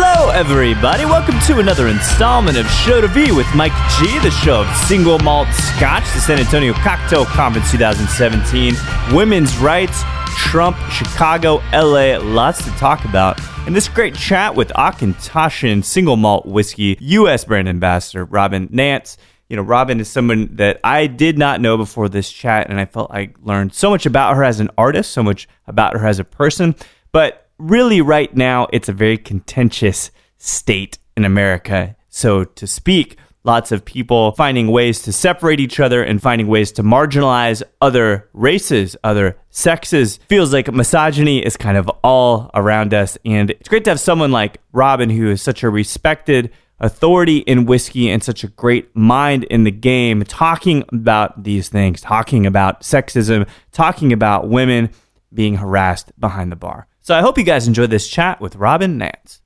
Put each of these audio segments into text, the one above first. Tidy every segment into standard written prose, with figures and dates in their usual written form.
Hello, everybody. Welcome to another installment of Show to V with Mike G, the show of Single Malt Scotch, the San Antonio Cocktail Conference 2017, women's rights, Trump, Chicago, LA, lots to talk about. And this great chat with Auchentoshan Single Malt Whiskey U.S. brand ambassador, Robin Nance. You know, Robin is someone that I did not know before this chat, and I felt I learned so much about her as an artist, so much about her as a person. But really, right now, it's a very contentious state in America, so to speak. Lots of people finding ways to separate each other and finding ways to marginalize other races, other sexes. Feels like misogyny is kind of all around us, and it's great to have someone like Robin, who is such a respected authority in whiskey and such a great mind in the game, talking about these things, talking about sexism, talking about women being harassed behind the bar. So I hope you guys enjoyed this chat with Robin Nance.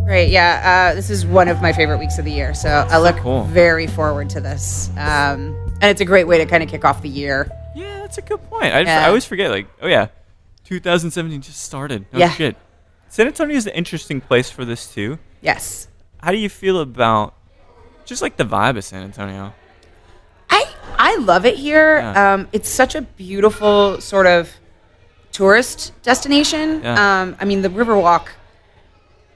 Great, yeah. This is one of my favorite weeks of the year, so I look very forward to this. And it's a great way to kind of kick off the year. Yeah, that's a good point. I always forget, 2017 just started. No shit. San Antonio is an interesting place for this, too. Yes. How do you feel about just like the vibe of San Antonio? I love it here. Yeah. It's such a beautiful sort of tourist destination. Yeah. I mean, the Riverwalk,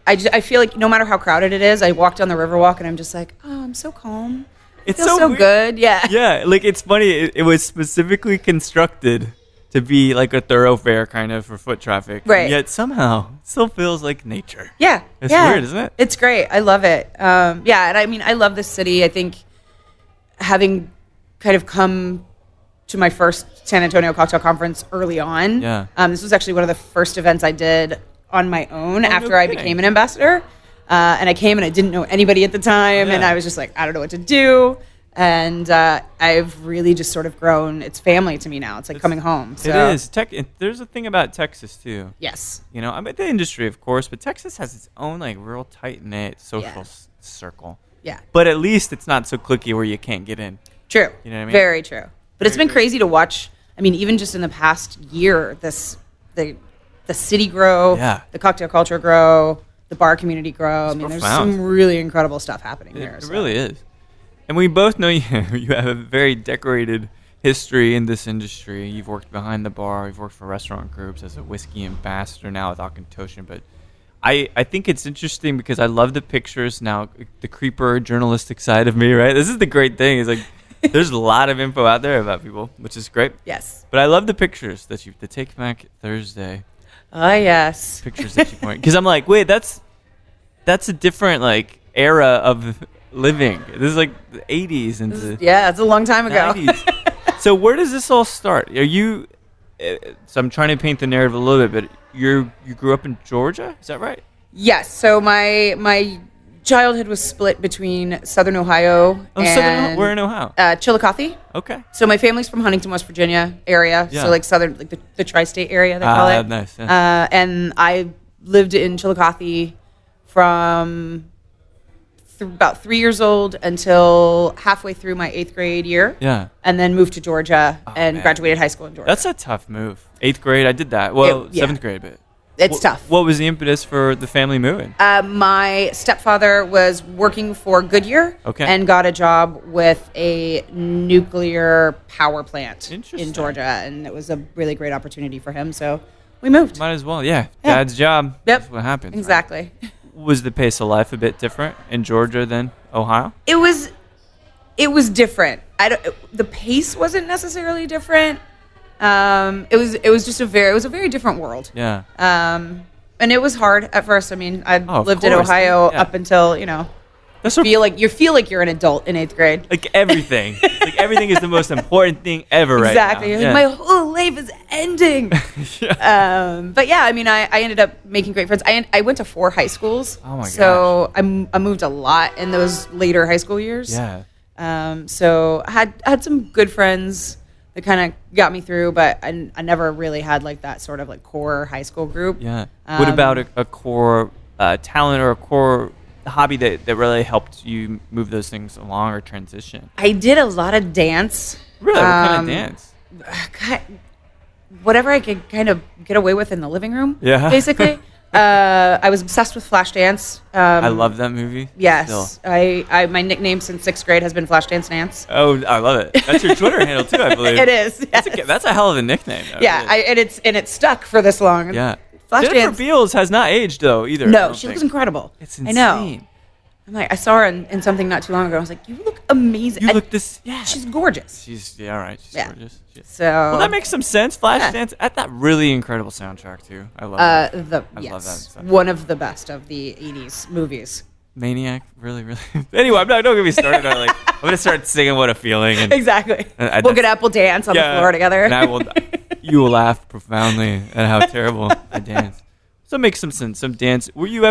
I feel like no matter how crowded it is, I walk down the Riverwalk and I'm just like, oh, I'm so calm. It feels so good. Yeah. Yeah, like it's funny. It was specifically constructed to be like a thoroughfare kind of for foot traffic. Right. And yet somehow it still feels like nature. Yeah. It's weird, isn't it? It's great. I love it. And I mean, I love this city. I think having kind of come to my first San Antonio Cocktail Conference early on. Yeah. This was actually one of the first events I did on my own after I became an ambassador. And I came and I didn't know anybody at the time. Yeah. And I was just like, I don't know what to do. And I've really just sort of grown. It's family to me now. It's like coming home. So. It is. There's a thing about Texas, too. Yes. You know, I'm at the industry, of course, but Texas has its own, like, real tight-knit social circle. Yeah. But at least it's not so cliquey where you can't get in. True. You know what I mean? Very true. But it's been crazy to watch. I mean, even just in the past year, the city grow, the cocktail culture grow, the bar community grow. There's some really incredible stuff happening here. It really is. And we both know you have a very decorated history in this industry. You've worked behind the bar. You've worked for restaurant groups as a whiskey ambassador now with Auchentoshan. But I think it's interesting because I love the pictures now, the creeper journalistic side of me, right? This is the great thing. Is like there's a lot of info out there about people, which is great. Yes. But I love the pictures that the Take Back Thursday. Oh, yes. Pictures that you point. Because I'm like, wait, that's a different like era of living. This is like the 80s and it's a long time ago. 90s. So where does this all start? Are you? So I'm trying to paint the narrative a little bit, but you grew up in Georgia, is that right? Yes. So my childhood was split between Southern Ohio and where in Ohio? Chillicothe. Okay. So my family's from Huntington, West Virginia area. Yeah. So like southern, like the tri-state area they call it. Nice. Yeah. And I lived in Chillicothe from about 3 years old until halfway through my 8th grade year. Yeah. And then moved to Georgia and graduated high school in Georgia. That's a tough move. 8th grade, I did that. Well, 7th grade, but it's tough. What was the impetus for the family moving? My stepfather was working for Goodyear and got a job with a nuclear power plant in Georgia. And it was a really great opportunity for him. So we moved. Might as well, yeah. Dad's job. Yep. That's what happens. Exactly. Right? Was the pace of life a bit different in Georgia than Ohio? It was different. The pace wasn't necessarily different. It was just a very different world. Yeah. And it was hard at first. I mean, I lived in Ohio up until You feel like you're an adult in 8th grade. Like everything. Like everything is the most important thing ever Exactly. right now. Like, my whole life is ending. But yeah, I mean, I ended up making great friends. I went to 4 high schools. Oh my gosh. So I moved a lot in those later high school years. Yeah. So I had some good friends that kind of got me through, but I never really had like that sort of like core high school group. Yeah. What about a core talent or a core hobby that really helped you move those things along or transition? I did a lot of dance. Really? What kind of dance? Whatever I could kind of get away with in the living room. Yeah. Basically. I was obsessed with Flashdance. I love that movie. Yes. Still. My nickname since 6th grade has been Flashdance Nance. Oh, I love it. That's your Twitter handle too, I believe. It is. Yes. That's a hell of a nickname. Though, yeah, really. and it's stuck for this long. Yeah. Flashdance. Jennifer Beals has not aged though either. No, she looks incredible. It's insane. I know. I'm like, I saw her in something not too long ago. I was like, you look amazing. You look this. Yeah. She's gorgeous. She's gorgeous. So well, that makes some sense. Flashdance at that really incredible soundtrack too. I love that. I love that soundtrack. One of the best of the 80s movies. Maniac, really. Anyway, don't get me started on like I'm gonna start singing "What a Feeling." And, exactly. We'll get up, we'll dance on the floor together. And you will laugh profoundly at how terrible I dance. So it makes some sense. Some dance. Were you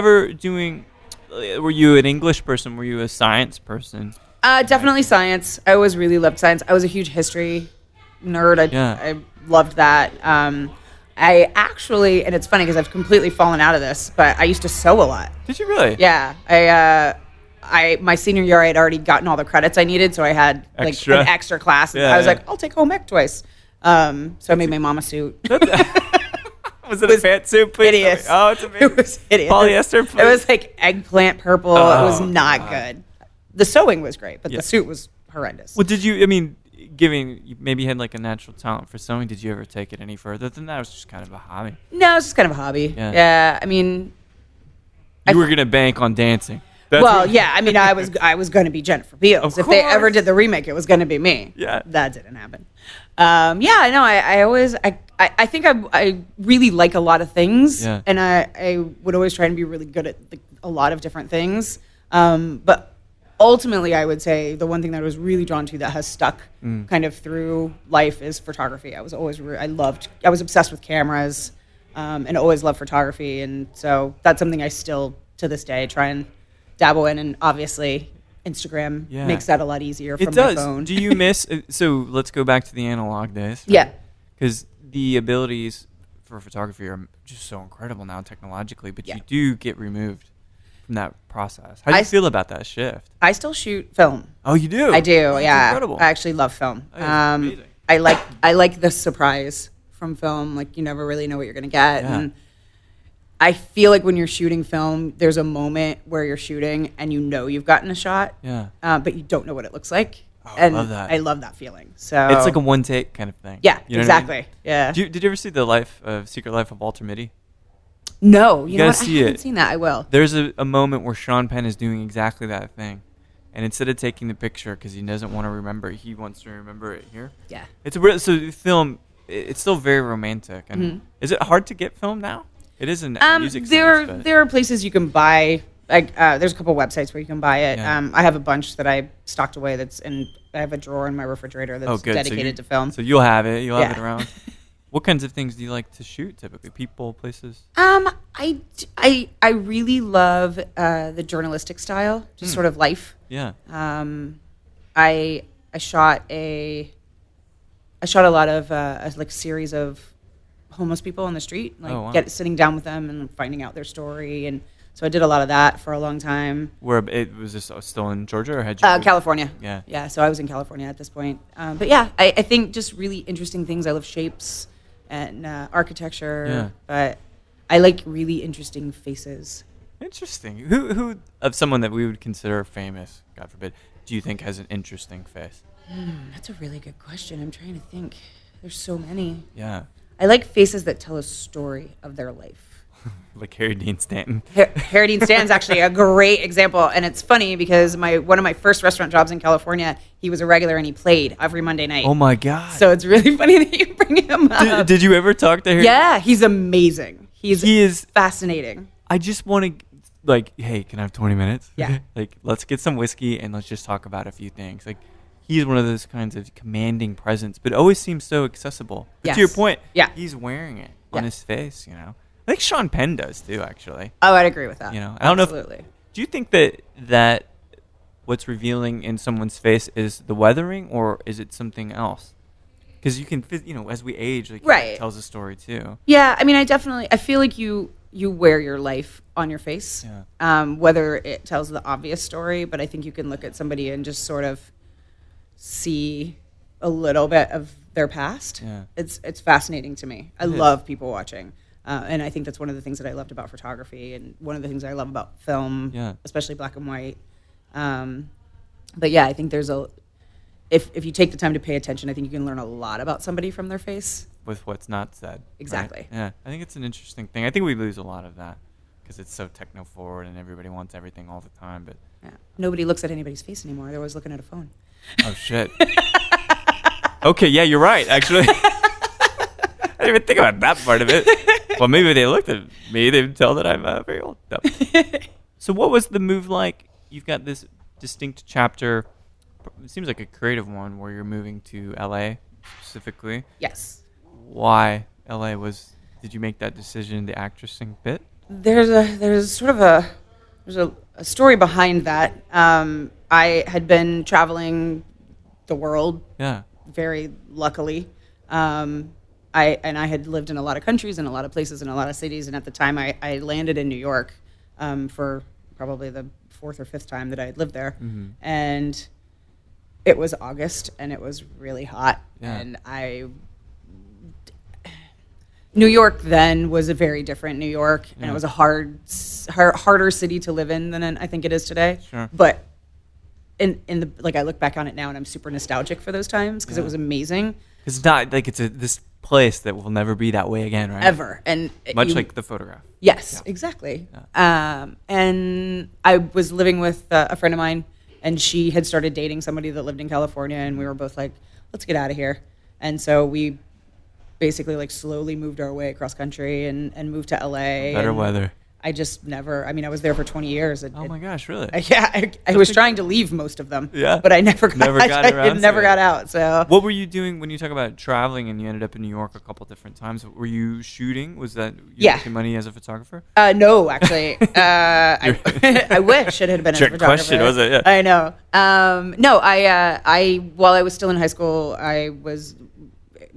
an English person? Were you a science person? Definitely science. I always really loved science. I was a huge history nerd. I loved that. I actually, and it's funny because I've completely fallen out of this, but I used to sew a lot. Did you really? Yeah. My senior year, I had already gotten all the credits I needed, so I had like an extra class. And I was like, I'll take home ec twice. So I made my mom a suit. Was it a pantsuit, please? Hideous. Oh, it's amazing. It was hideous. Polyester, please. It was like eggplant purple. It was not good. The sewing was great, but the suit was horrendous. Well, maybe you had like a natural talent for sewing. Did you ever take it any further than that? It was just kind of a hobby. No, it was just kind of a hobby. Yeah. I mean, you were gonna bank on dancing. I mean, I was going to be Jennifer Beals. If they ever did the remake, it was going to be me. Yeah, that didn't happen. I know. I think I really like a lot of things, and I would always try and be really good at a lot of different things. But ultimately, I would say the one thing that I was really drawn to that has stuck kind of through life is photography. I was always I was obsessed with cameras, and always loved photography, and so that's something I still to this day try and dabble in, and obviously Instagram makes that a lot easier from my phone. Do you miss? So let's go back to the analog days. Right? Yeah, because the abilities for photography are just so incredible now technologically, but you do get removed from that process. How do you feel about that shift? I still shoot film. Oh, you do? I do. Oh, yeah, incredible. I actually love film. Amazing. I like the surprise from film. Like you never really know what you're gonna get. Yeah. And I feel like when you're shooting film, there's a moment where you're shooting and you know you've gotten a shot, but you don't know what it looks like. Oh, and I love that. I love that feeling. So it's like a one take kind of thing. Yeah, you know exactly. What I mean? Yeah. Did you ever see the Secret Life of Walter Mitty? No, you know what? See I haven't seen that. I will. There's a moment where Sean Penn is doing exactly that thing, and instead of taking the picture because he doesn't want to remember, he wants to remember it here. Yeah. It's a real the film. It's still very romantic. And is it hard to get film now? It is in music. There are places you can buy. Like there's a couple websites where you can buy it. Yeah. I have a bunch that I stocked away. I have a drawer in my refrigerator that's dedicated to film. So you'll have it. You'll have it around. What kinds of things do you like to shoot typically? People, places? I really love the journalistic style, just sort of life. Yeah. I shot a lot of like series of homeless people on the street, like sitting down with them and finding out their story, and so I did a lot of that for a long time. Where was this still in Georgia or had you? California. Yeah. So I was in California at this point, but yeah, I think just really interesting things. I love shapes and architecture, but I like really interesting faces. Interesting. Who of someone that we would consider famous, God forbid, do you think has an interesting face? That's a really good question. I'm trying to think. There's so many. Yeah. I like faces that tell a story of their life. Like Harry Dean Stanton. Harry Dean Stanton's actually a great example. And it's funny because one of my first restaurant jobs in California, he was a regular and he played every Monday night. Oh, my God. So it's really funny that you bring him up. Did you ever talk to Harry? Yeah, he's amazing. He is fascinating. I just want to like, hey, can I have 20 minutes? Yeah. Like, let's get some whiskey and let's just talk about a few things. Like, he's one of those kinds of commanding presence, but always seems so accessible. But to your point, he's wearing it on his face, you know. I think Sean Penn does too, actually. Oh, I'd agree with that. You know, I don't know. Do you think that what's revealing in someone's face is the weathering, or is it something else? Because you can, you know, as we age, like, it tells a story too. Yeah, I mean, I feel like you wear your life on your face, whether it tells the obvious story, but I think you can look at somebody and just sort of see a little bit of their past. Yeah. It's fascinating to me. I love people watching. And I think that's one of the things that I loved about photography, and one of the things I love about film, especially black and white. But yeah, I think there's if you take the time to pay attention, I think you can learn a lot about somebody from their face. With what's not said. Exactly. Right? Yeah, I think it's an interesting thing. I think we lose a lot of that because it's so techno-forward and everybody wants everything all the time. But nobody looks at anybody's face anymore. They're always looking at a phone. Oh, shit. Okay, yeah, you're right, actually. I didn't even think about that part of it. Well, maybe they looked at me. They would tell that I'm very old. No. So what was the move like? You've got this distinct chapter. It seems like a creative one where you're moving to L.A. specifically. Yes. Why L.A. Did you make that decision, the actressing bit? There's a story behind that. I had been traveling the world. Yeah. Very luckily. I had lived in a lot of countries and a lot of places and a lot of cities, and at the time I landed in New York for probably the fourth or fifth time that I had lived there. Mm-hmm. And it was August and it was really hot. Yeah. And New York then was a very different New York, and it was a harder city to live in than I think it is today. Sure. But I look back on it now and I'm super nostalgic for those times because it was amazing. It's not like it's this place that will never be that way again, right? Ever. And much like the photograph. Yes, exactly. Yeah. And I was living with a friend of mine, and she had started dating somebody that lived in California, and we were both like, let's get out of here. And so we basically slowly moved our way across country and moved to LA. Better weather. I just never, I was there for 20 years. Oh my gosh, really? I was trying to leave most of them. Yeah. But I never got out. So what were you doing when you talk about traveling and you ended up in New York a couple different times? Were you shooting? Was that you making money as a photographer? No, actually. I wish it had been as a photographer. Trick question, was it? Yeah. I know. No, I while I was still in high school, I was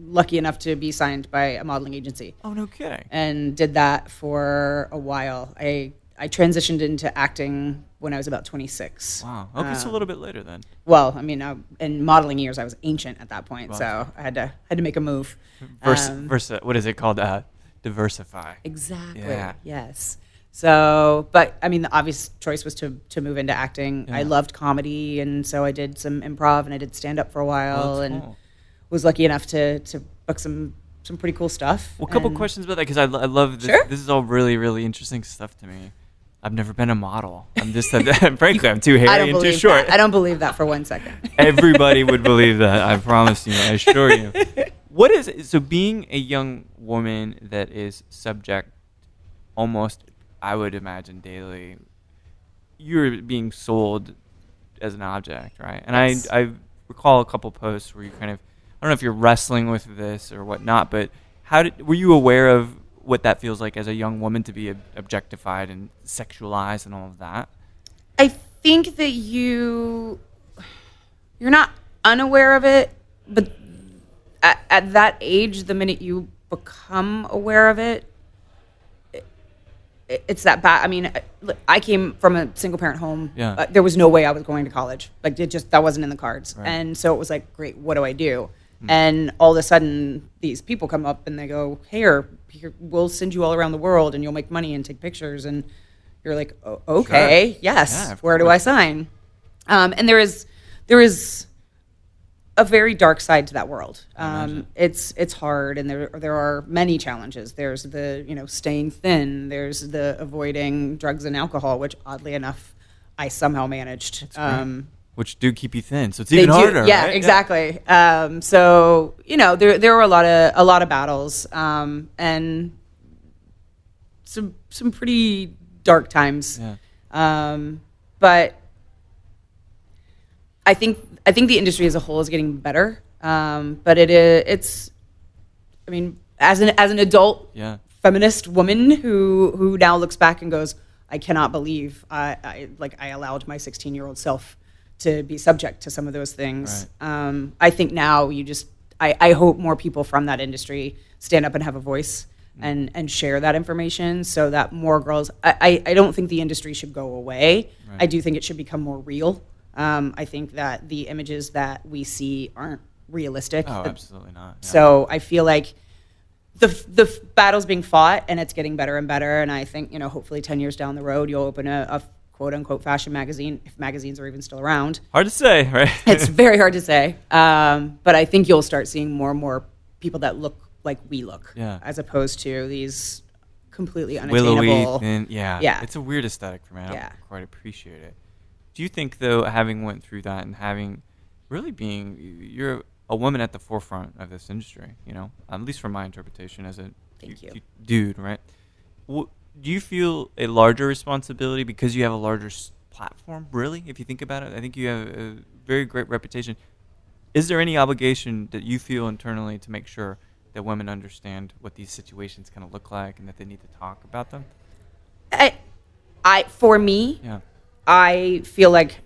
lucky enough to be signed by a modeling agency. Oh, no kidding. And did that for a while. I transitioned into acting when I was about 26. Wow. Okay, so a little bit later then. Well, in modeling years, I was ancient at that point, so I had to make a move. What is it called? Diversify. Exactly. Yeah. Yes. So, but the obvious choice was to move into acting. Yeah. I loved comedy, and so I did some improv and I did stand up for a while, and cool. Was lucky enough to book some pretty cool stuff. Well, a couple questions about that, because I love this. Sure. This is all really, really interesting stuff to me. I've never been a model. I'm just, frankly, I'm too hairy and too short. I don't believe that for 1 second. Everybody would believe that. I promise you. I assure you. What is it? So being a young woman that is subject almost, I would imagine, daily, you're being sold as an object, right? And yes. I recall a couple posts where you kind of, I don't know if you're wrestling with this or whatnot, but were you aware of what that feels like as a young woman to be objectified and sexualized and all of that? I think that you're not unaware of it, but at that age, the minute you become aware of it, it's that bad. I came from a single parent home. Yeah. There was no way I was going to college. That wasn't in the cards. Right. And so it was like, great, what do I do? And all of a sudden, these people come up and they go, here, we'll send you all around the world and you'll make money and take pictures. And you're like, oh, okay, sure. Yes, yeah, where do I sign? And there is a very dark side to that world. It's hard, and there are many challenges. There's the staying thin. There's the avoiding drugs and alcohol, which oddly enough, I somehow managed. Which do keep you thin, so it's even harder. Yeah, right? Exactly. Yeah. So there were a lot of battles, and some pretty dark times. But I think the industry as a whole is getting better. But it's I mean, as an adult feminist woman who now looks back and goes, I cannot believe I allowed my 16-year-old self to be subject to some of those things. Right. I think now I hope more people from that industry stand up and have a voice and share that information so that more girls, I don't think the industry should go away. Right. I do think it should become more real. I think that the images that we see aren't realistic. Oh, absolutely not. Yeah. So I feel like the battle's being fought and it's getting better and better. And I think, hopefully 10 years down the road, you'll open a quote unquote fashion magazine, if magazines are even still around. Hard to say, right? It's very hard to say. But I think you'll start seeing more and more people that look like we look, as opposed to these completely unattainable. Willowy, yeah. It's a weird aesthetic for me. I don't quite appreciate it. Do you think, though, having went through that and having really you're a woman at the forefront of this industry, at least from my interpretation as a dude, right? Do you feel a larger responsibility because you have a larger platform, really, if you think about it? I think you have a very great reputation. Is there any obligation that you feel internally to make sure that women understand what these situations kind of look like and that they need to talk about them? For me, I feel like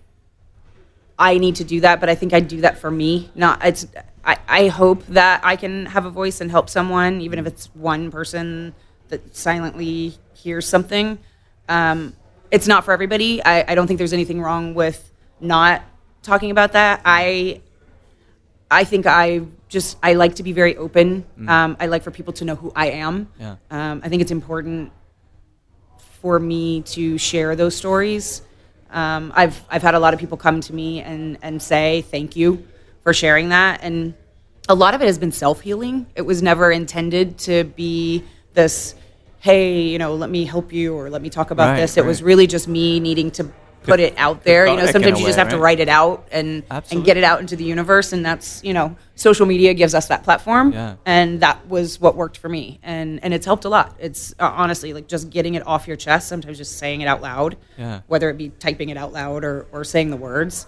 I need to do that, but I think I do that for me. I hope that I can have a voice and help someone, even if it's one person that silently hears something. It's not for everybody. I don't think there's anything wrong with not talking about that. I think I like to be very open. I like for people to know who I am. I think it's important for me to share those stories. I've had a lot of people come to me and say thank you for sharing that, and a lot of it has been self-healing. It was never intended to be this, hey, let me help you or let me talk about this. It was really just me needing to put it out there. Sometimes you just have to write it out and get it out into the universe, and that's, social media gives us that platform, and that was what worked for me, and it's helped a lot. It's honestly like just getting it off your chest, sometimes just saying it out loud, whether it be typing it out loud or saying the words.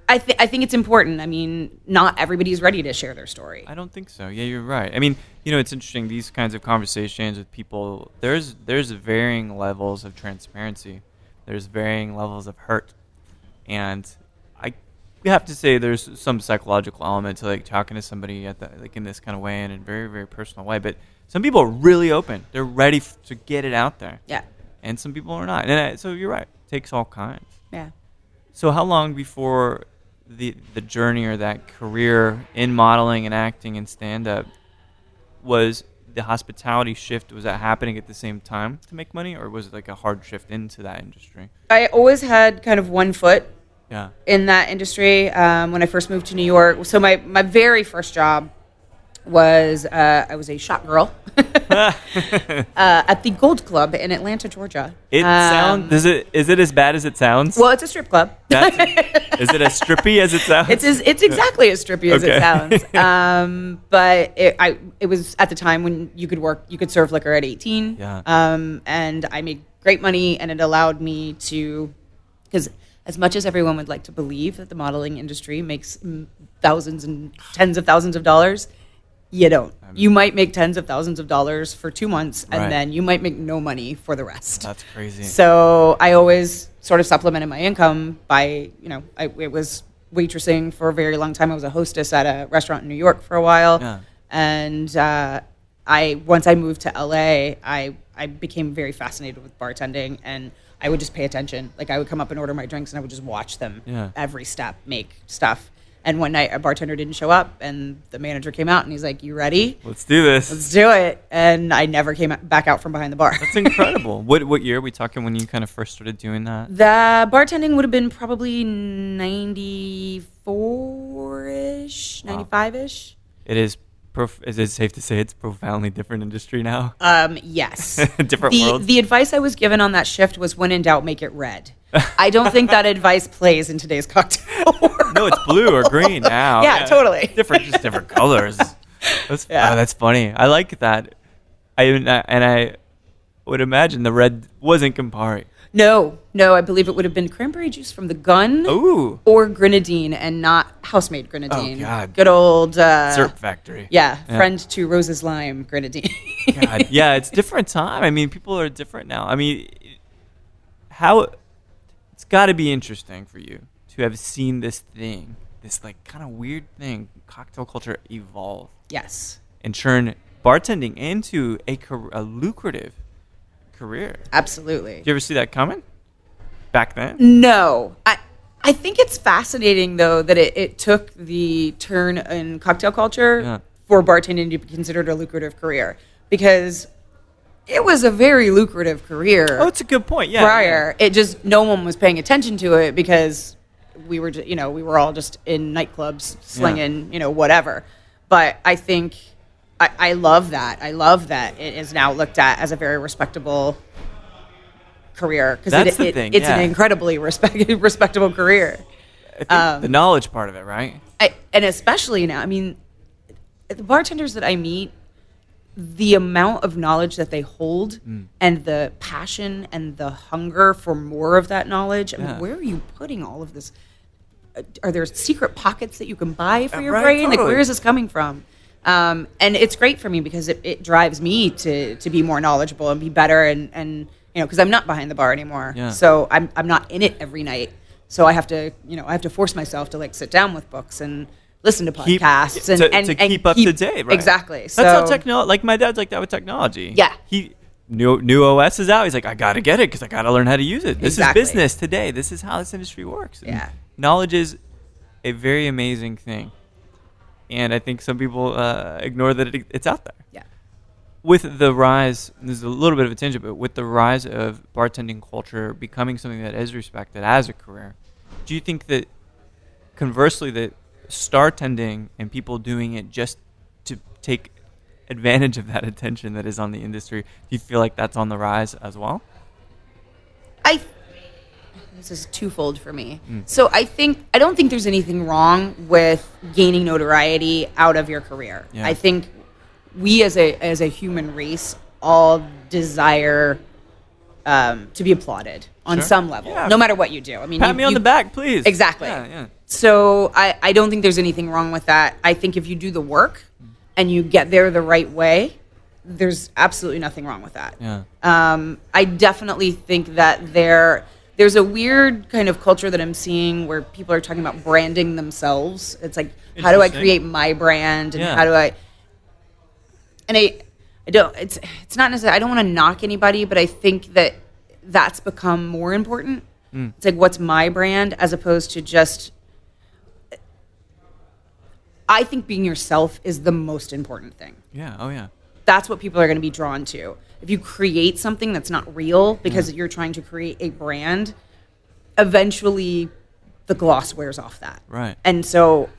I think it's important. I mean, not everybody's ready to share their story. I don't think so. Yeah, you're right. I mean, it's interesting, these kinds of conversations with people, there's varying levels of transparency. There's varying levels of hurt. And we have to say there's some psychological element to like talking to somebody in this kind of way, in a very, very personal way. But some people are really open. They're ready to get it out there. Yeah. And some people are not. And so you're right. It takes all kinds. Yeah. So how long before the journey or that career in modeling and acting and stand-up was the hospitality shift? Was that happening at the same time to make money, or was it like a hard shift into that industry? I always had kind of one foot in that industry when I first moved to New York. So my very first job was I was a shot girl at the Gold Club in Atlanta, Georgia. Is it as bad as it sounds? Well, it's a strip club. Is it as strippy as it sounds? It's exactly as strippy as it sounds. But it was at the time when you could serve liquor at 18. Yeah. And I made great money, and it allowed me to, because as much as everyone would like to believe that the modeling industry makes thousands and tens of thousands of dollars, you don't. You might make tens of thousands of dollars for 2 months, and then you might make no money for the rest. That's crazy. So I always sort of supplemented my income by, it was waitressing for a very long time. I was a hostess at a restaurant in New York for a while. Yeah. And once I moved to LA, I became very fascinated with bartending, and I would just pay attention. Like, I would come up and order my drinks, and I would just watch them every step make stuff. And one night, a bartender didn't show up, and the manager came out, and he's like, "You ready? Let's do this. Let's do it." And I never came back out from behind the bar. That's incredible. What year are we talking when you kind of first started doing that? The bartending would have been probably 94-ish, 95-ish. Is it safe to say it's a profoundly different industry now? Yes. Different world? The advice I was given on that shift was, when in doubt, make it red. I don't think that advice plays in today's cocktail world. No, it's blue or green now. Yeah, totally. Just different colors. That's funny. I like that. would imagine the red wasn't Campari. No, I believe it would have been cranberry juice from the gun. Ooh. Or grenadine, and not house-made grenadine. Oh, God. Good old... syrup factory. Yeah, friend to Rose's Lime grenadine. God, yeah, it's different time. I mean, people are different now. I mean, it's got to be interesting for you to have seen this thing, this like kind of weird thing, cocktail culture evolve. Yes. And turn bartending into a lucrative career. Absolutely. Did you ever see that coming back then? No. I think it's fascinating, though, that it took the turn in cocktail culture for bartending to be considered a lucrative career, because it was a very lucrative career. Oh, it's a good point. Yeah. Prior, it just no one was paying attention to it because we were, we were all just in nightclubs slinging, whatever. But I think I love that. I love that it is now looked at as a very respectable career, because it's an incredibly respectable career. I think the knowledge part of it, right? And especially now, I mean, the bartenders that I meet, the amount of knowledge that they hold and the passion and the hunger for more of that knowledge. I mean, where are you putting all of this? Are there secret pockets that you can buy for your brain? Totally. Like, where is this coming from? And it's great for me because it drives me to be more knowledgeable and be better, and because I'm not behind the bar anymore. Yeah. So I'm not in it every night. So I have to force myself to like sit down with books and listen to podcasts and keep up to date, right? Exactly. That's how technology. Like my dad's like that with technology. Yeah. He new OS is out. He's like, I gotta get it because I gotta learn how to use it. This is business today. This is how this industry works. And knowledge is a very amazing thing, and I think some people ignore that it's out there. Yeah. With the rise, there's a little bit of a tangent, but with the rise of bartending culture becoming something that is respected as a career, do you think that conversely that star tending and people doing it just to take advantage of that attention that is on the industry, do you feel like that's on the rise as well? This is twofold for me. So I don't think there's anything wrong with gaining notoriety out of your career. Yeah. I think we as a human race all desire to be applauded on some level, no matter what you do. I mean, pat me on the back, please. Exactly. Yeah. So I don't think there's anything wrong with that. I think if you do the work and you get there the right way, there's absolutely nothing wrong with that. Yeah. I definitely think that there's a weird kind of culture that I'm seeing where people are talking about branding themselves. It's like, how do I create my brand, and how do I? And I don't. It's not necessarily. I don't want to knock anybody, but I think that that's become more important. It's like, what's my brand, as opposed to just. I think being yourself is the most important thing. Yeah. Oh yeah. That's what people are going to be drawn to. If you create something that's not real because you're trying to create a brand, eventually the gloss wears off that. Right. And so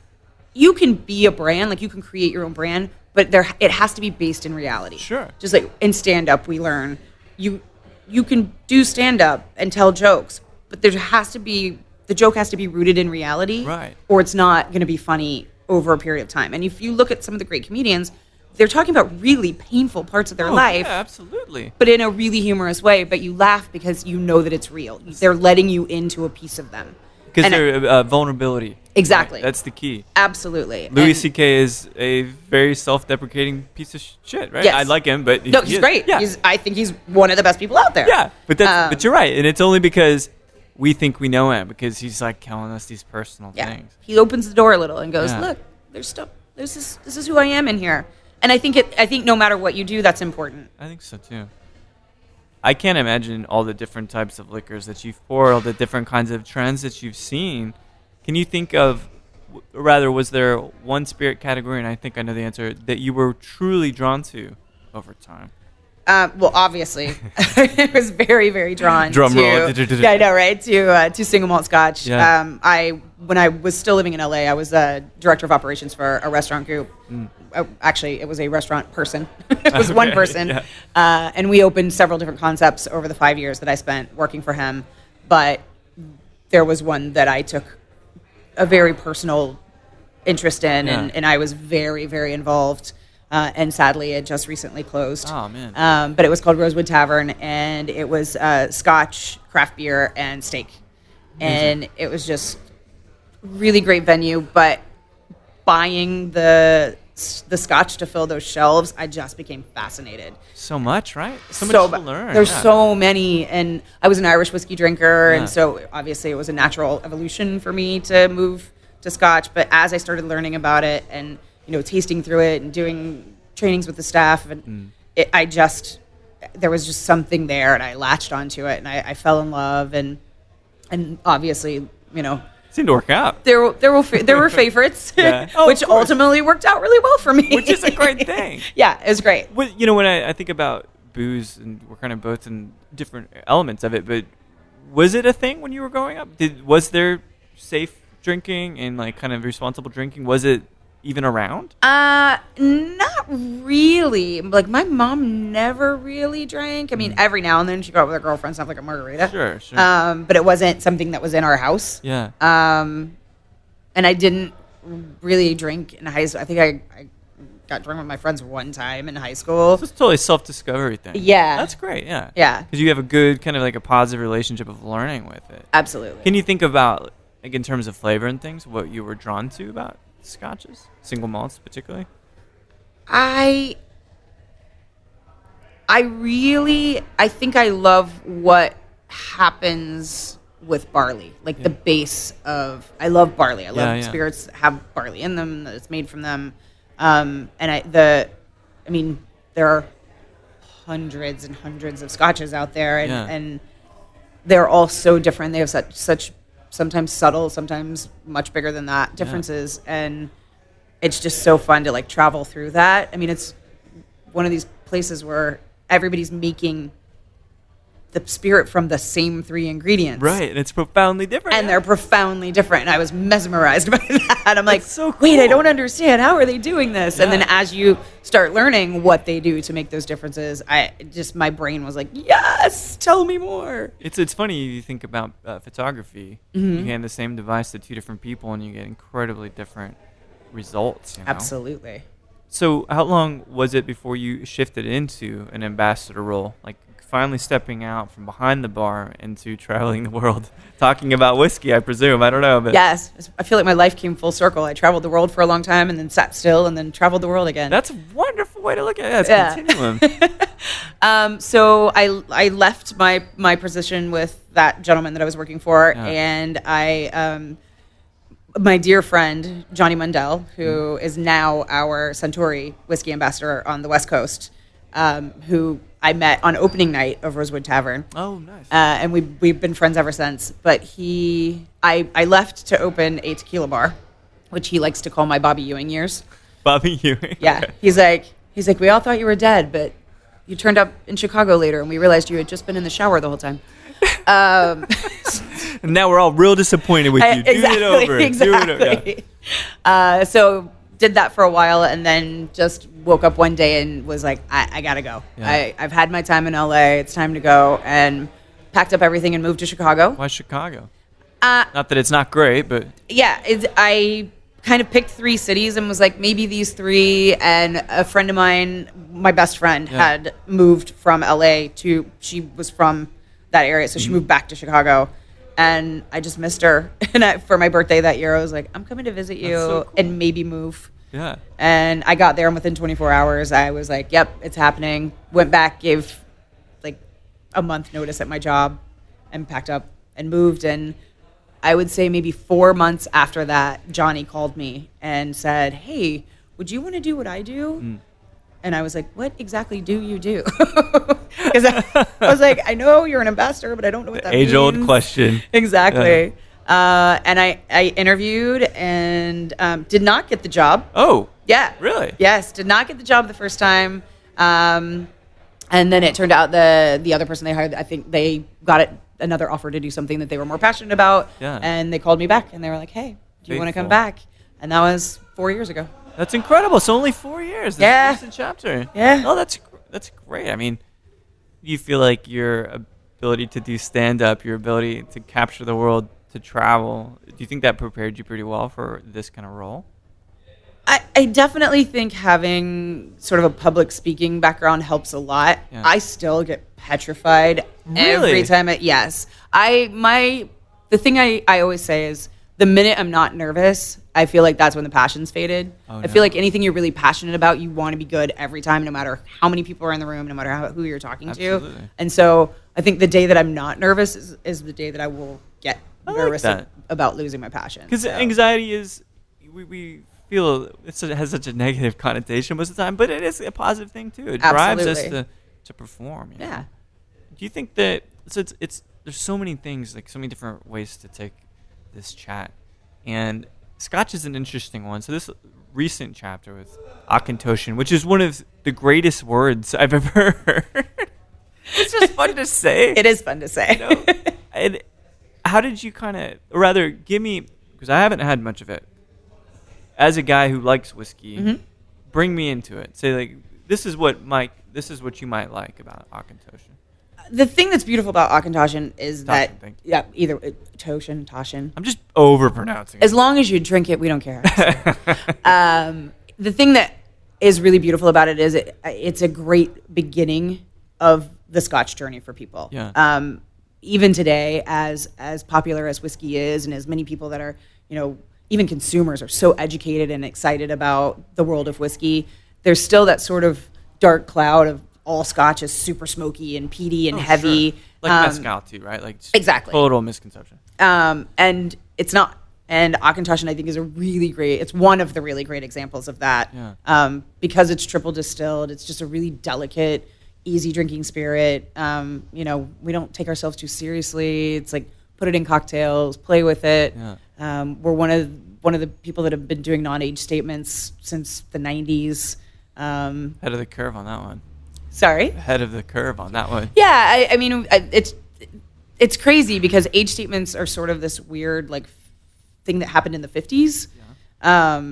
you can be a brand, like you can create your own brand, but it has to be based in reality. Sure. Just like in stand-up, we learn you can do stand-up and tell jokes, but the joke has to be rooted in reality, right? Or it's not going to be funny over a period of time. And if you look at some of the great comedians, they're talking about really painful parts of their life. Yeah, absolutely. But in a really humorous way, but you laugh because you know that it's real. They're letting you into a piece of them. Because they're vulnerability. Exactly. Right? That's the key. Absolutely. Louis C.K. is a very self-deprecating piece of shit, right? Yes. I like him, but... No, he's great. Yeah. I think he's one of the best people out there. Yeah, but you're right. And it's only because we think we know him, because he's like telling us these personal things. He opens the door a little and goes, look, there's stuff. This is who I am in here. And I think no matter what you do, that's important. I think so too. I can't imagine all the different types of liquors that you've poured, all the different kinds of trends that you've seen. Can you think of, rather, was there one spirit category, and I think I know the answer, that you were truly drawn to over time? Well, obviously, I was very, very drawn Drum to... roll. Yeah, I know, right? To Single Malt Scotch. Yeah. When I was still living in LA, I was a director of operations for a restaurant group. Actually, it was a restaurant person. It was one person. Yeah. And we opened several different concepts over the 5 years that I spent working for him. But there was one that I took a very personal interest in, and I was very, very involved. and sadly, it just recently closed. Oh, man. But it was called Rosewood Tavern, and it was Scotch, craft beer, and steak. And it was just really great venue. But buying the Scotch to fill those shelves, I just became fascinated. So much, right? So much to learn. There's so many, and I was an Irish whiskey drinker, and so obviously it was a natural evolution for me to move to Scotch. But as I started learning about it and tasting through it and doing trainings with the staff, and there was just something there, and I latched onto it, and I fell in love, and obviously seemed to work out. There were favorites, which ultimately worked out really well for me. Which is a great thing. Yeah, it was great. Well, when I think about booze, and we're kind of both in different elements of it, but was it a thing when you were growing up? Was there safe drinking and like kind of responsible drinking? Was it even around? Not really. Like, my mom never really drank. I mean, every now and then she'd go out with her girlfriends and have like a margarita. Sure. But it wasn't something that was in our house. Yeah. And I didn't really drink in high school. I think I got drunk with my friends one time in high school. So it's totally a self-discovery thing. Yeah. That's great, yeah. Yeah. Because you have a good kind of like a positive relationship of learning with it. Absolutely. Can you think about, like, in terms of flavor and things, what you were drawn to about Scotches, single malts particularly? I think I love what happens with barley, like the base of. I love barley. I love spirits that have barley in them, that it's made from them. There are hundreds and hundreds of Scotches out there, and they're all so different. They have such sometimes subtle, sometimes much bigger than that differences, and it's just so fun to like travel through that. I mean, it's one of these places where everybody's making the spirit from the same three ingredients, right? And it's profoundly different, and they're profoundly different. And I was mesmerized by that. I'm like, so cool. Wait, I don't understand. How are they doing this? And then as you start learning what they do to make those differences, my brain was like, yes, tell me more. It's funny, you think about photography. You hand the same device to two different people, and you get incredibly different results. Absolutely. So how long was it before you shifted into an ambassador role, like finally stepping out from behind the bar into traveling the world, talking about whiskey, I presume? I don't know. But yes. I feel like my life came full circle. I traveled the world for a long time and then sat still and then traveled the world again. That's a wonderful way to look at it. That's continuum. So I left my position with that gentleman that I was working for, and my dear friend, Johnny Mundell, who is now our Suntory whiskey ambassador on the West Coast, who I met on opening night of Rosewood Tavern. Oh, nice. And we've been friends ever since. But I left to open a tequila bar, which he likes to call my Bobby Ewing years. Bobby Ewing? Yeah. Okay. He's like, we all thought you were dead, but you turned up in Chicago later, and we realized you had just been in the shower the whole time. And now we're all real disappointed with you. Exactly, do it over. Exactly. Do it over. So did that for a while, and then just woke up one day and was like, I gotta go. Yeah. I've had my time in LA. It's time to go, and packed up everything and moved to Chicago. Why Chicago? Not that it's not great, but yeah, I kind of picked 3 cities and was like, maybe these 3. And a friend of mine, my best friend, had moved from LA she was from that area, so she moved back to Chicago. And I just missed her. And for my birthday that year, I was like, I'm coming to visit you. So cool. And maybe move. Yeah. And I got there, and within 24 hours, I was like, yep, it's happening. Went back, gave like a month notice at my job, and packed up and moved. And I would say maybe 4 months after that, Johnny called me and said, hey, would you want to do what I do? And I was like, what exactly do you do? Because I was like, I know you're an ambassador, but I don't know what that means. Age-old question. Exactly. And I interviewed and did not get the job. Oh. Yeah. Really? Yes, did not get the job the first time. And then it turned out the other person they hired, I think they got another offer to do something that they were more passionate about. Yeah. And they called me back, and they were like, hey, do you want to come back? And that was 4 years ago. That's incredible. So only 4 years. Yeah. That's a chapter. Yeah. Oh, that's great. I mean, you feel like your ability to do stand-up, your ability to capture the world, to travel, do you think that prepared you pretty well for this kind of role? I definitely think having sort of a public speaking background helps a lot. Yeah. I still get petrified every time. The thing I always say is the minute I'm not nervous, I feel like that's when the passion's faded. I feel like anything you're really passionate about, you want to be good every time, no matter how many people are in the room, no matter who you're talking to. And so I think the day that I'm not nervous is the day that I will get nervous about losing my passion. Because anxiety is, we feel it has such a negative connotation most of the time, but it is a positive thing too. It drives us to perform. You know? Do you think that it's there's so many things, like so many different ways to take this chat, and Scotch is an interesting one. So this recent chapter with Auchentoshan, which is one of the greatest words I've ever heard. It's just fun to say. It is fun to say. You know? And how did you or rather give me, because I haven't had much of it, as a guy who likes whiskey, bring me into it. Say, like, this is what you might like about Auchentoshan. The thing that's beautiful about Auchentoshan is either Toshan. I'm just overpronouncing it. As long as you drink it, we don't care. The thing that is really beautiful about it is it's a great beginning of the Scotch journey for people. Yeah. Even today, as popular as whiskey is, and as many people that are, even consumers are so educated and excited about the world of whiskey, there's still that sort of dark cloud of all Scotch is super smoky and peaty and heavy. Sure. Like mezcal too, right? Like exactly. Total misconception. And it's not. And Auchentoshan, I think, is it's one of the really great examples of that. Yeah. Because it's triple distilled, it's just a really delicate, easy drinking spirit. We don't take ourselves too seriously. It's like put it in cocktails, play with it. Yeah. We're one of the people that have been doing non-age statements since the 90s. Head of the curve on that one. Sorry? Ahead of the curve on that one. Yeah, I mean, it's crazy because age statements are sort of this weird thing that happened in the 50s. Yeah.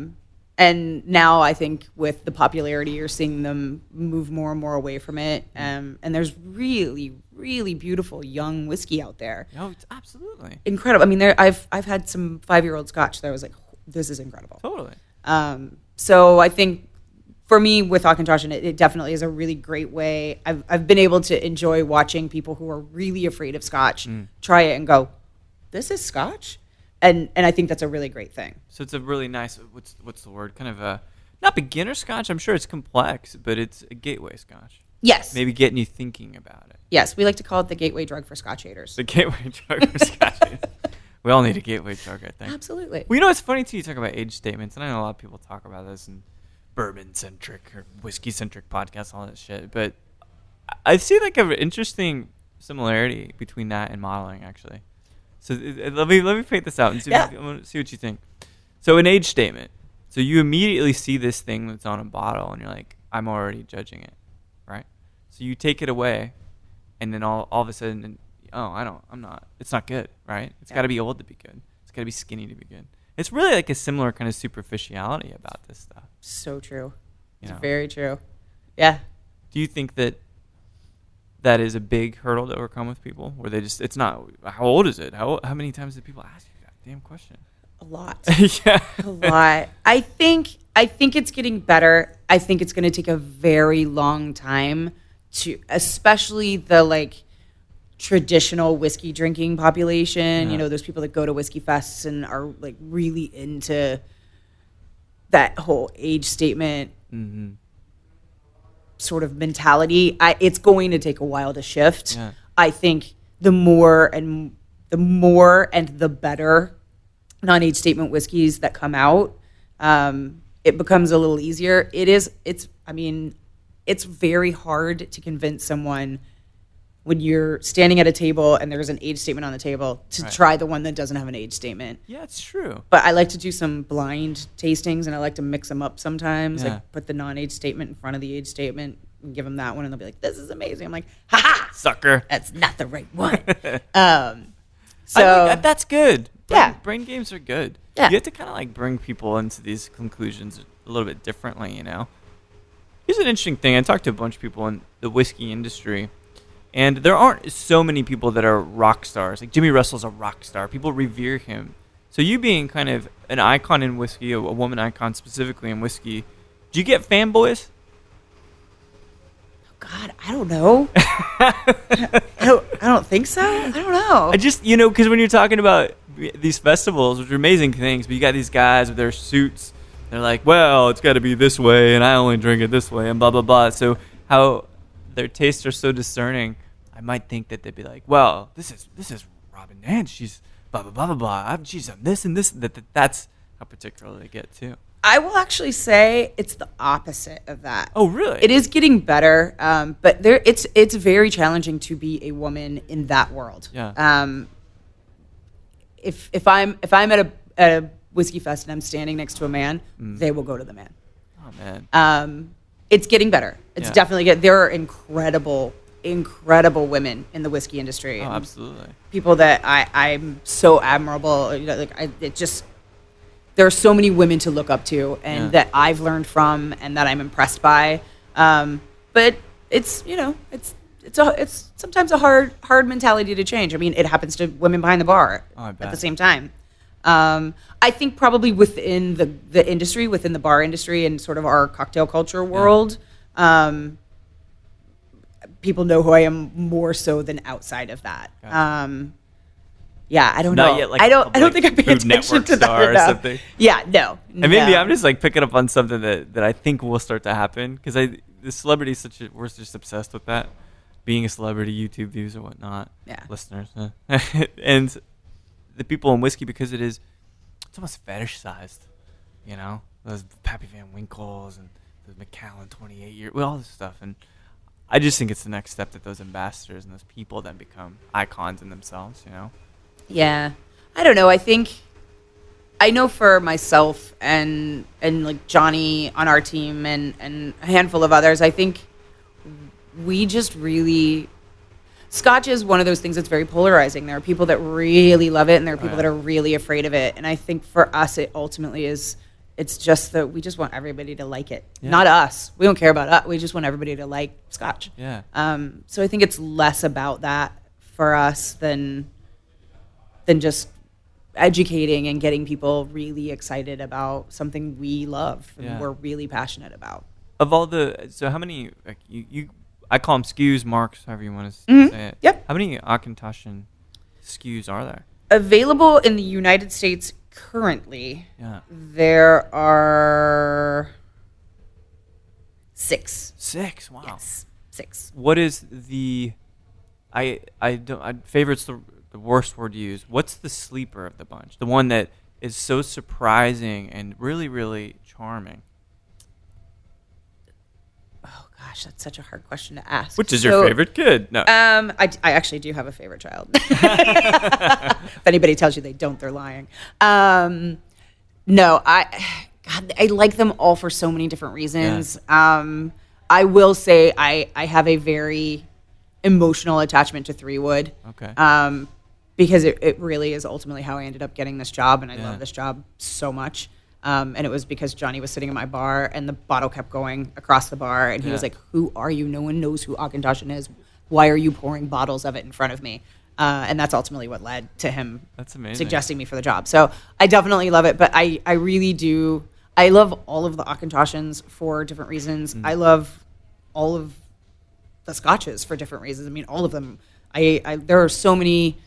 And now I think with the popularity, you're seeing them move more and more away from it. And there's really, really beautiful young whiskey out there. Oh, absolutely. Incredible. I mean, I've had some 5-year-old Scotch that I was like, this is incredible. Totally. So I think for me with Auchentoshan, it definitely is a really great way. I've been able to enjoy watching people who are really afraid of Scotch try it and go, this is Scotch? And I think that's a really great thing. So it's a really nice, what's the word? Kind of a, not beginner Scotch. I'm sure it's complex, but it's a gateway Scotch. Yes. Maybe getting you thinking about it. Yes, we like to call it the gateway drug for Scotch haters. The gateway drug for Scotch haters. We all need a gateway drug, I think. Absolutely. Well, it's funny too, you talk about age statements, and I know a lot of people talk about this and bourbon-centric or whiskey-centric podcasts, all that shit. But I see like an interesting similarity between that and modeling, actually. So let me paint this out and see what you think. So an age statement. So you immediately see this thing that's on a bottle, and you're like, I'm already judging it, right? So you take it away, and then all of a sudden, I'm not. It's not good, right? It's got to be old to be good. It's got to be skinny to be good. It's really like a similar kind of superficiality about this stuff. So true. It's very true. Yeah. Do you think that is a big hurdle to overcome with people, where it's not, how old is it? How many times did people ask you that damn question? A lot. Yeah. A lot. I think it's getting better. I think it's going to take a very long time especially the traditional whiskey drinking population, those people that go to whiskey fests and are really into that whole age statement sort of mentality. It's going to take a while to shift. Yeah. I think the more and the better non-age statement whiskeys that come out, it becomes a little easier. It's very hard to convince someone when you're standing at a table and there's an age statement on the table to try the one that doesn't have an age statement. Yeah, it's true. But I like to do some blind tastings, and I like to mix them up sometimes. Yeah. Put the non-age statement in front of the age statement and give them that one, and they'll be like, this is amazing. I'm like, ha-ha! Sucker. That's not the right one. That's good. Brain games are good. Yeah. You have to kind of bring people into these conclusions a little bit differently, Here's an interesting thing. I talked to a bunch of people in the whiskey industry, and there aren't so many people that are rock stars. Like Jimmy Russell's a rock star. People revere him. So you being kind of an icon in whiskey, a woman icon specifically in whiskey, do you get fanboys? God, I don't know. I don't think so. I don't know. I just, because when you're talking about these festivals, which are amazing things, but you got these guys with their suits. They're like, well, it's got to be this way, and I only drink it this way, and blah, blah, blah. So how their tastes are so discerning, I might think that they'd be like, well, this is Robin Nance. She's blah, blah, blah, blah, blah. She's on this and this. That's how particular they get, too. I will actually say it's the opposite of that. Oh, really? It is getting better, but it's very challenging to be a woman in that world. Yeah. If I'm at a whiskey fest and I'm standing next to a man, they will go to the man. Oh man. It's getting better. It's definitely getting. There are incredible women in the whiskey industry. Oh, absolutely. People that I'm so admirable. There are so many women to look up to and that I've learned from and that I'm impressed by. But it's sometimes a hard mentality to change. I mean, it happens to women behind the bar at the same time. I think probably within the industry, within the bar industry and sort of our cocktail culture world, people know who I am more so than outside of that. Gotcha. I don't Not know. Yet, like I don't think I pay Food attention Network to that star enough. or something. Yeah, no. And maybe I'm just like picking up on something that I think will start to happen because the celebrity is we're just obsessed with that, being a celebrity, YouTube views or whatnot. Yeah. Listeners, and the people in whiskey because it's almost fetishized, those Pappy Van Winkles and the Macallan 28 year, all this stuff, and I just think it's the next step that those ambassadors and those people then become icons in themselves, Yeah. I don't know. I know for myself and like Johnny on our team and a handful of others, I think we just really... Scotch is one of those things that's very polarizing. There are people that really love it and there are people that are really afraid of it. And I think for us, it ultimately is... It's just that we just want everybody to like it. Yeah. Not us. We don't care about us. We just want everybody to like Scotch. Yeah. So I think it's less about that for us than just educating and getting people really excited about something we love and we're really passionate about. Of all so how many, like I call them SKUs, marks, however you want to say it. Yep. How many Auchentoshan SKUs are there? Available in the United States currently, there are 6. 6, wow. Yes, 6. What is favorite's the worst word to use. What's the sleeper of the bunch? The one that is so surprising and really, really charming. Oh gosh, that's such a hard question to ask. Which is your favorite kid? No. I actually do have a favorite child. If anybody tells you they don't, they're lying. No, I like them all for so many different reasons. Yeah. I will say I have a very emotional attachment to 3 Wood. Okay. Because it really is ultimately how I ended up getting this job, and I love this job so much. And it was because Johnny was sitting in my bar, and the bottle kept going across the bar, and he was like, "Who are you? No one knows who Auchentoshan is. Why are you pouring bottles of it in front of me?" And that's ultimately what led to him suggesting me for the job. So I definitely love it, but I really do. I love all of the Auchentoshans for different reasons. I love all of the Scotches for different reasons. I mean, all of them. There are so many.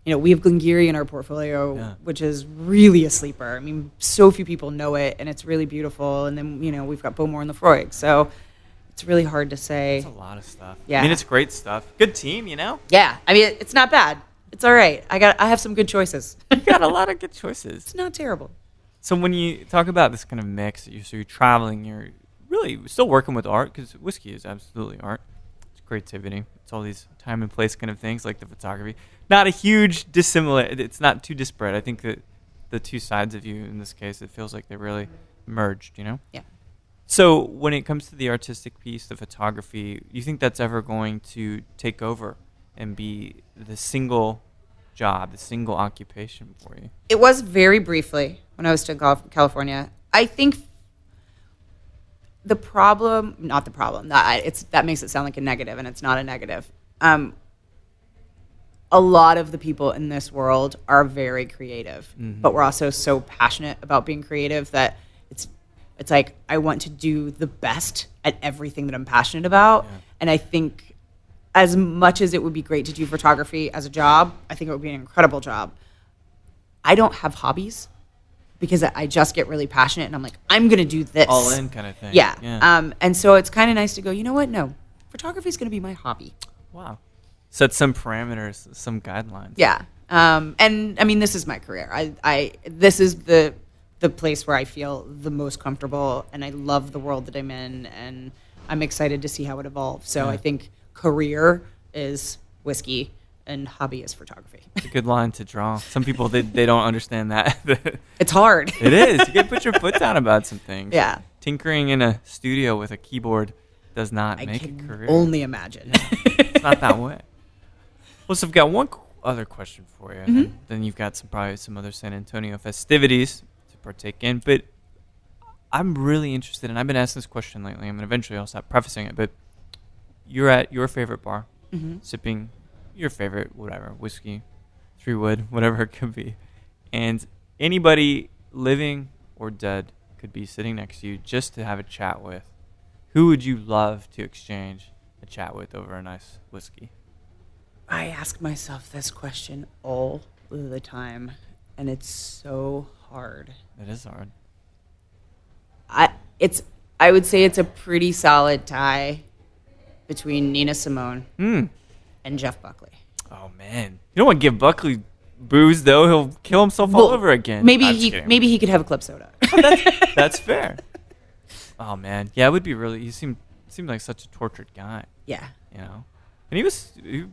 We have Glengarry in our portfolio, which is really a sleeper. I mean, so few people know it, and it's really beautiful. And then, we've got Bowmore and Lefroy. So it's really hard to say. It's a lot of stuff. Yeah. I mean, it's great stuff. Good team, Yeah. I mean, it's not bad. It's all right. I have some good choices. You got a lot of good choices. It's not terrible. So when you talk about this kind of mix, you're traveling, you're really still working with art, because whiskey is absolutely art. It's creativity. It's all these time and place kind of things, like the photography. Not a huge dissimilar. It's not too disparate. I think that the two sides of you in this case, it feels like they really merged, Yeah. So when it comes to the artistic piece, the photography, you think that's ever going to take over and be the single job, the single occupation for you? It was very briefly when I was still in California. I think that makes it sound like a negative, and it's not a negative. a lot of the people in this world are very creative, but we're also so passionate about being creative that it's like I want to do the best at everything that I'm passionate about. Yeah. And I think as much as it would be great to do photography as a job, I think it would be an incredible job. I don't have hobbies because I just get really passionate and I'm like, I'm going to do this. All in kind of thing. Yeah. And so it's kind of nice to go, you know what? No, photography is going to be my hobby. Wow. Set some parameters, some guidelines. Yeah. And I mean, this is my career. This is the place where I feel the most comfortable, and I love the world that I'm in, and I'm excited to see how it evolves. So I think career is whiskey and hobby is photography. It's a good line to draw. Some people, they don't understand that. It's hard. It is. You can put your foot down about some things. Yeah. Tinkering in a studio with a keyboard does not make a career. Only imagine. It's not that way. Well, so I've got one other question for you. And then you've got probably some other San Antonio festivities to partake in. But I'm really interested, and I've been asking this question lately. I mean, eventually I'll stop prefacing it. But you're at your favorite bar, sipping your favorite, whatever, whiskey, 3-wood, whatever it could be. And anybody living or dead could be sitting next to you just to have a chat with. Who would you love to exchange a chat with over a nice whiskey? I ask myself this question all the time, and it's so hard. It is hard. I would say it's a pretty solid tie between Nina Simone and Jeff Buckley. Oh man, you don't want to give Buckley booze though; he'll kill himself all over again. Maybe he could have a club soda. That's fair. Oh man, yeah, it would be really. He seemed like such a tortured guy. Yeah, you know, and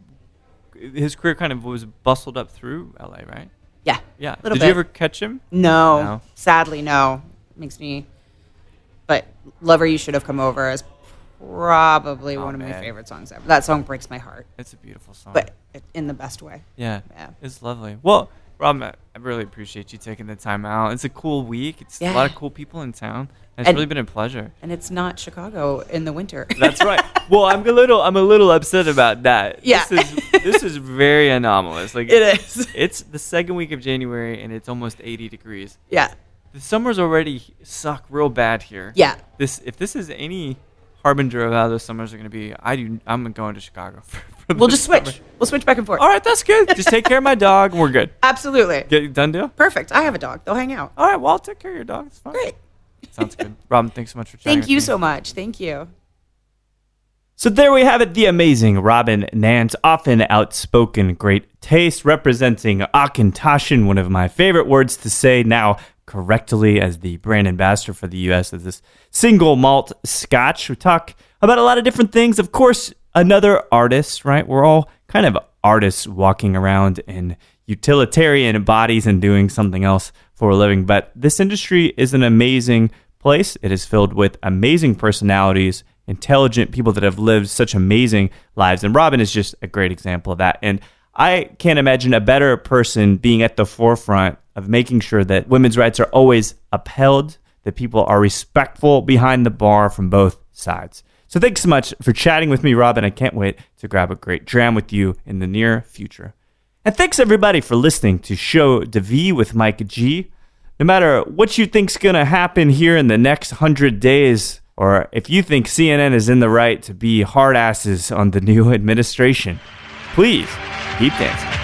his career kind of was bustled up through LA, right? Yeah. Yeah. Did you ever catch him? No. Sadly, no. Makes me. But Lover, You Should Have Come Over is probably one of my favorite songs ever. That song breaks my heart. It's a beautiful song. But in the best way. Yeah. It's lovely. Well, Rob, I really appreciate you taking the time out. It's a cool week. It's a lot of cool people in town. It's really been a pleasure. And it's not Chicago in the winter. That's right. Well, I'm a little upset about that. Yeah. This is very anomalous. Like it is. It's the second week of January and it's almost 80 degrees. Yeah. The summers already suck real bad here. Yeah. If this is any harbinger of how the summers are going to be, I'm going to Chicago. We'll just switch. Summer. We'll switch back and forth. All right, that's good. Just take care of my dog and we're good. Absolutely. Done deal? Perfect. I have a dog. They'll hang out. All right, well, I'll take care of your dog. It's fine. Great. Sounds good. Robin, thanks so much for chatting. Thank you so much. Thank you. So there we have it, the amazing Robin Nance, often outspoken, great taste, representing Auchentoshan, one of my favorite words to say now correctly as the brand ambassador for the U.S. of this single malt Scotch. We talk about a lot of different things. Of course, another artist, right? We're all kind of artists walking around in utilitarian bodies and doing something else for a living. But this industry is an amazing place. It is filled with amazing personalities, intelligent people that have lived such amazing lives. And Robin is just a great example of that. And I can't imagine a better person being at the forefront of making sure that women's rights are always upheld, that people are respectful behind the bar from both sides. So thanks so much for chatting with me, Robin. I can't wait to grab a great dram with you in the near future. And thanks everybody for listening to Show de Vie with Mike G. No matter what you think's going to happen here in the next 100 days, or if you think CNN is in the right to be hard asses on the new administration, please keep dancing.